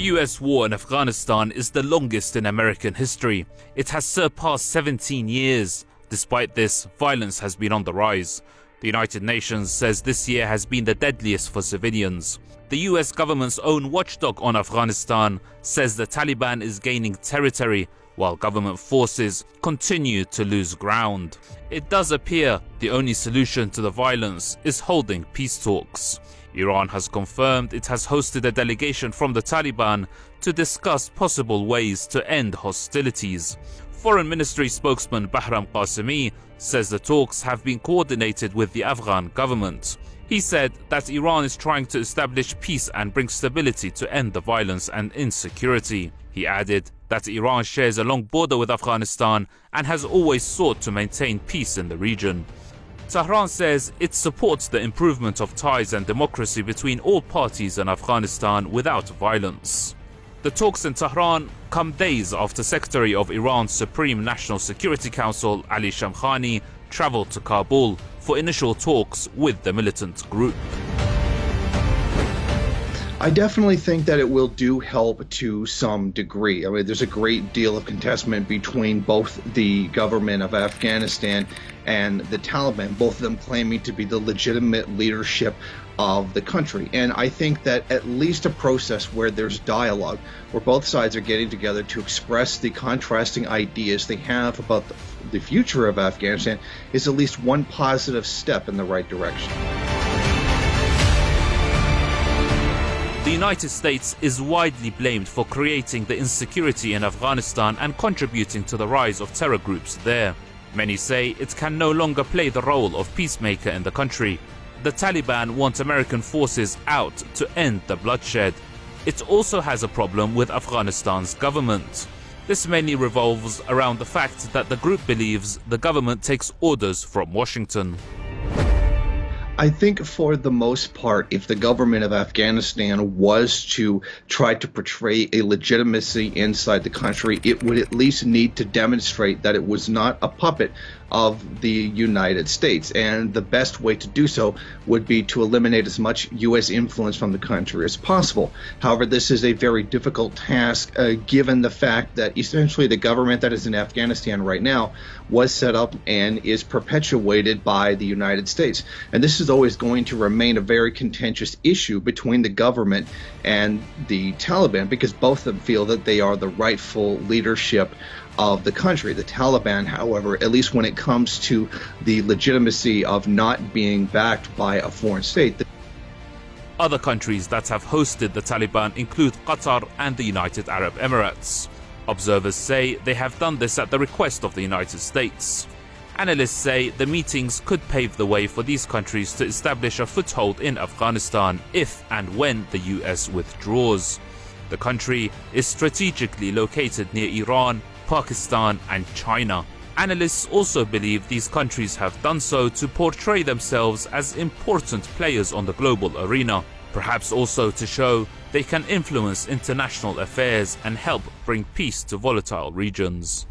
US war in Afghanistan is the longest in American history. It has surpassed 17 years. Despite this, violence has been on the rise. The United Nations says this year has been the deadliest for civilians. The US government's own watchdog on Afghanistan says the Taliban is gaining territory while government forces continue to lose ground. It does appear the only solution to the violence is holding peace talks. Iran has confirmed it has hosted a delegation from the Taliban to discuss possible ways to end hostilities. Foreign Ministry spokesman Bahram Qasemi says the talks have been coordinated with the Afghan government. He said that Iran is trying to establish peace and bring stability to end the violence and insecurity. He added that Iran shares a long border with Afghanistan and has always sought to maintain peace in the region. Tehran says it supports the improvement of ties and democracy between all parties in Afghanistan without violence. The talks in Tehran come days after Secretary of Iran's Supreme National Security Council Ali Shamkhani traveled to Kabul for initial talks with the militant group. I definitely think that it will do help to some degree. I mean, there's a great deal of contestment between both the government of Afghanistan and the Taliban, both of them claiming to be the legitimate leadership of the country. And I think that at least a process where there's dialogue, where both sides are getting together to express the contrasting ideas they have about the future of Afghanistan, is at least one positive step in the right direction. The United States is widely blamed for creating the insecurity in Afghanistan and contributing to the rise of terror groups there. Many say it can no longer play the role of peacemaker in the country. The Taliban want American forces out to end the bloodshed. It also has a problem with Afghanistan's government. This mainly revolves around the fact that the group believes the government takes orders from Washington. I think for the most part, if the government of Afghanistan was to try to portray a legitimacy inside the country, it would at least need to demonstrate that it was not a puppet of the United States. And the best way to do so would be to eliminate as much U.S. influence from the country as possible. However, this is a very difficult task given the fact that essentially the government that is in Afghanistan right now was set up and is perpetuated by the United States. And this is always going to remain a very contentious issue between the government and the Taliban, because both of them feel that they are the rightful leadership of the country. The Taliban, however, at least when it comes to the legitimacy of not being backed by a foreign state. Other countries that have hosted the Taliban include Qatar and the United Arab Emirates. Observers say they have done this at the request of the United States. Analysts say the meetings could pave the way for these countries to establish a foothold in Afghanistan if and when the US withdraws. The country is strategically located near Iran, Pakistan and China. Analysts also believe these countries have done so to portray themselves as important players on the global arena, perhaps also to show they can influence international affairs and help bring peace to volatile regions.